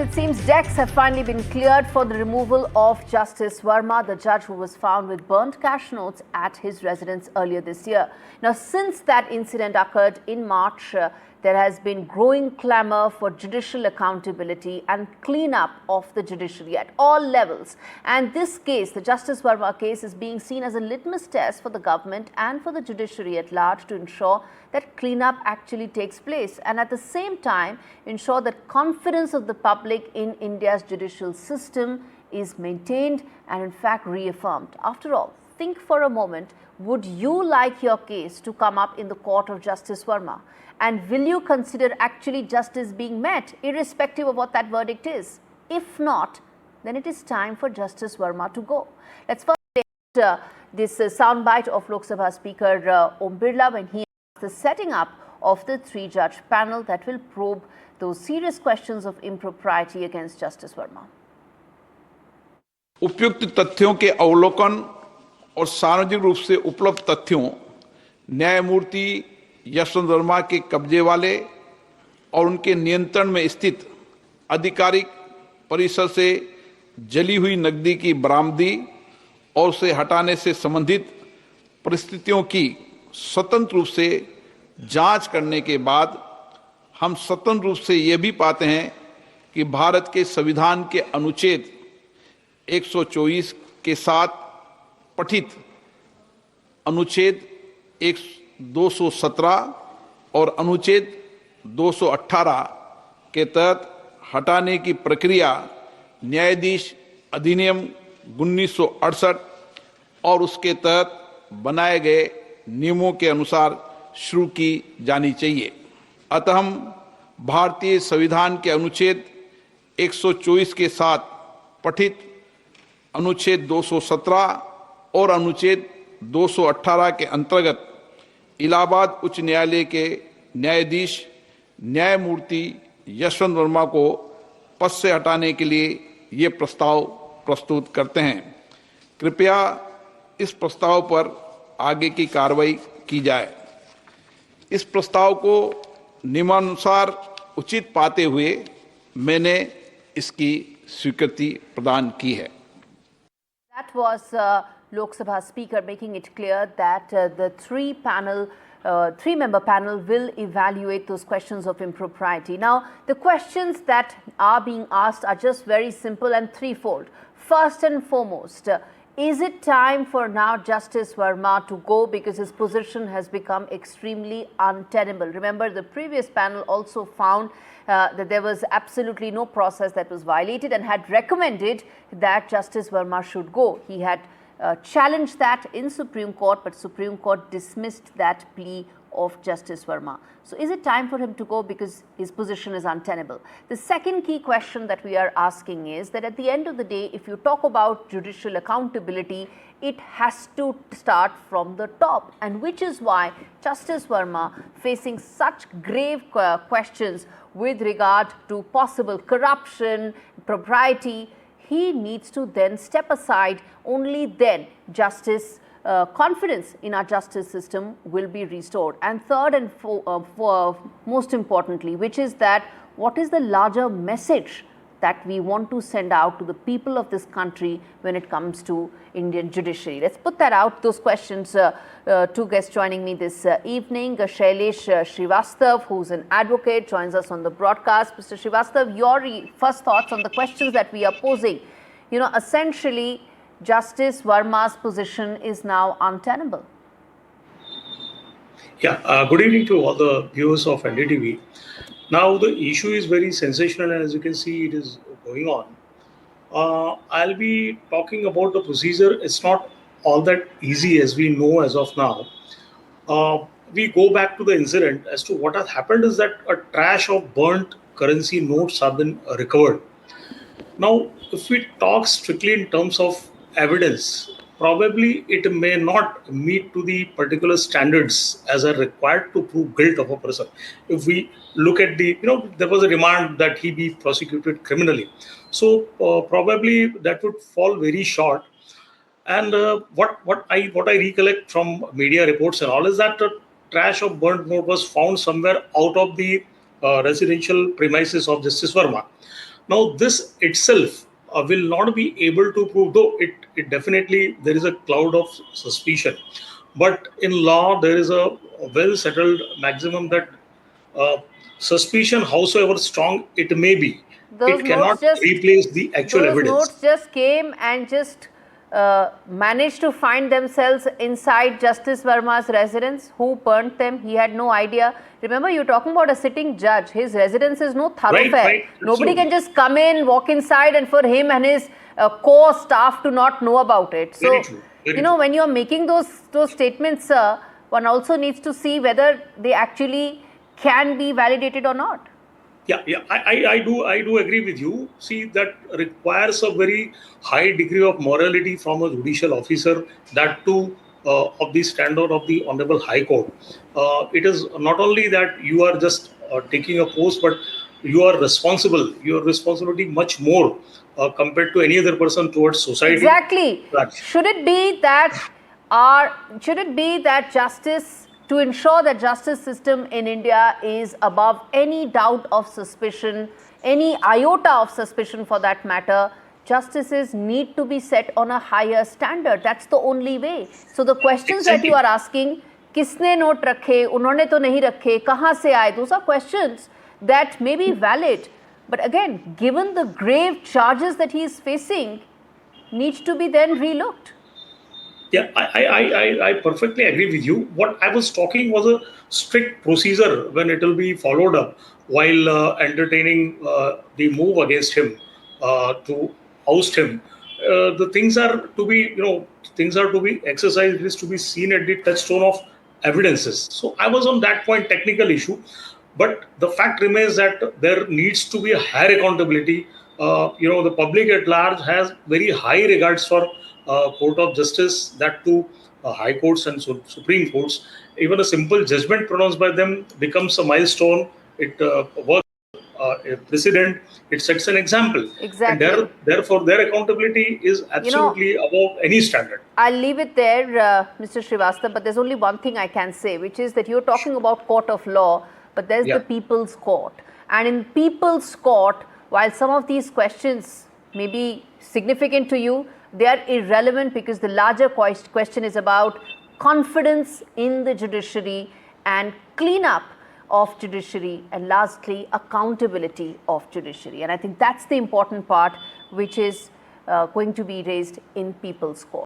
It seems decks have finally been cleared for the removal of Justice Varma, the judge who was found with burnt cash notes at his residence earlier this year. Now, since that incident occurred in March, there has been growing clamour for judicial accountability and clean-up of the judiciary at all levels. And this case, the Justice Varma case, is being seen as a litmus test for the government and for the judiciary at large to ensure that clean-up actually takes place and at the same time ensure that confidence of the public in India's judicial system is maintained and in fact reaffirmed. After all, think for a moment, would you like your case to come up in the court of Justice Varma? And will you consider actually justice being met, irrespective of what that verdict is? If not, then it is time for Justice Varma to go. Let's first take this soundbite of Lok Sabha Speaker Om Birla when he announced the setting up of the three-judge panel that will probe those serious questions of impropriety against Justice Varma. उपयुक्त तथ्यों के अवलोकन और सार्वजनिक रूप से उपलब्ध तथ्यों, न्यायमूर्ति यशवंत वर्मा के कब्जे वाले और उनके नियंत्रण में स्थित आधिकारिक परिसर से जली हुई नकदी की बरामदी और उसे हटाने से संबंधित परिस्थितियों की स्वतंत्र रूप से जांच करने के बाद हम स्वतंत्र रूप से ये भी पाते हैं कि भारत के संविधान के अनुच्छेद 124 के साथ पठित अनुच्छेद 217 और अनुच्छेद 218 के तहत हटाने की प्रक्रिया न्यायाधीश अधिनियम 1968 और उसके तहत बनाए गए नियमों के अनुसार शुरू की जानी चाहिए। अतः हम भारतीय संविधान के अनुच्छेद 124 के साथ पठित अनुच्छेद 217 और अनुच्छेद 218 के अंतर्गत इलाहाबाद उच्च न्यायालय के न्यायाधीश न्यायमूर्ति यशवंत वर्मा को पद से हटाने के लिए ये प्रस्ताव प्रस्तुत करते हैं। कृपया इस प्रस्ताव पर आगे की कार्रवाई की जाए। इस प्रस्ताव को नियमानुसार उचित पाते हुए मैंने इसकी स्वीकृति प्रदान की है। That was Lok Sabha Speaker making it clear that the three-member panel will evaluate those questions of impropriety. Now, the questions that are being asked are just very simple and threefold. First and foremost, is it time for now Justice Varma to go because his position has become extremely untenable? Remember, the previous panel also found that there was absolutely no process that was violated and had recommended that Justice Varma should go. He had challenged that in Supreme Court, but Supreme Court dismissed that plea of Justice Varma. So is it time for him to go because his position is untenable? The second key question that we are asking is that at the end of the day, if you talk about judicial accountability, it has to start from the top, and which is why Justice Varma, facing such grave questions with regard to possible corruption, propriety, he needs to then step aside. Only then confidence in our justice system will be restored. And third and most importantly, which is that what is the larger message that we want to send out to the people of this country when it comes to Indian judiciary? Let's put that out, those questions. Two guests joining me this evening. Shailesh Srivastav, who's an advocate, joins us on the broadcast. Mr. Srivastav, your first thoughts on the questions that we are posing. You know, essentially, Justice Varma's position is now untenable. Yeah, good evening to all the viewers of NDTV. Now, the issue is very sensational, and as you can see, it is going on. I'll be talking about the procedure. It's not all that easy as we know as of now. We go back to the incident. As to what has happened is that a trash of burnt currency notes have been recovered. Now, if we talk strictly in terms of evidence, probably it may not meet to the particular standards as are required to prove guilt of a person. If we look at there was a demand that he be prosecuted criminally. So probably that would fall very short. And what I recollect from media reports and all is that a trash of burnt note was found somewhere out of the residential premises of Justice Varma. Now, this itself will not be able to prove, though it definitely there is a cloud of suspicion. But in law, there is a well settled maximum that uh, suspicion, howsoever strong it may be, Those it cannot notes just replace the actual those evidence. notes just came and just managed to find themselves inside Justice Verma's residence. Who burnt them? He had no idea. Remember, you're talking about a sitting judge. His residence is no Right, thoroughfare. right, Nobody can absolutely. just come in, walk inside, and for him and his core staff to not know about it. Very So, true. you Very know, true. when you're making those statements, sir, one also needs to see whether they actually can be validated or not. Yeah. I do agree with you. See, that requires a very high degree of morality from a judicial officer, that too of the standard of the Honorable High Court. It is not only that you are just taking a post, but you are responsible. Your responsibility much more compared to any other person towards society. Exactly. Such. Should it be that justice, to ensure that justice system in India is above any doubt of suspicion, any iota of suspicion for that matter, justices need to be set on a higher standard. That's the only way. So the questions that you Exactly. are asking, किसने note रखे, उन्होंने तो नहीं रखे, कहाँ से आए, those are questions that may be valid. But again, given the grave charges that he is facing, needs to be then relooked. Yeah, I perfectly agree with you. What I was talking was a strict procedure when it will be followed up while entertaining the move against him to oust him. The things are to be, things are to be exercised. It is to be seen at the touchstone of evidences. So I was on that point, technical issue, but the fact remains that there needs to be a higher accountability. The public at large has very high regards for Court of Justice, that too high courts and Supreme Courts. Even a simple judgment pronounced by them becomes a milestone. It works a precedent. It sets an example, and Exactly. therefore their accountability is You know, absolutely above any standard. I'll leave it there, Mr. Srivastava, but there's only one thing I can say, which is that you're talking about court of law, but there's the Yeah. people's court. And in people's court, while some of these questions may be significant to you, they are irrelevant because the larger question is about confidence in the judiciary and cleanup of judiciary, and lastly, accountability of judiciary. And I think that's the important part which is going to be raised in people's court.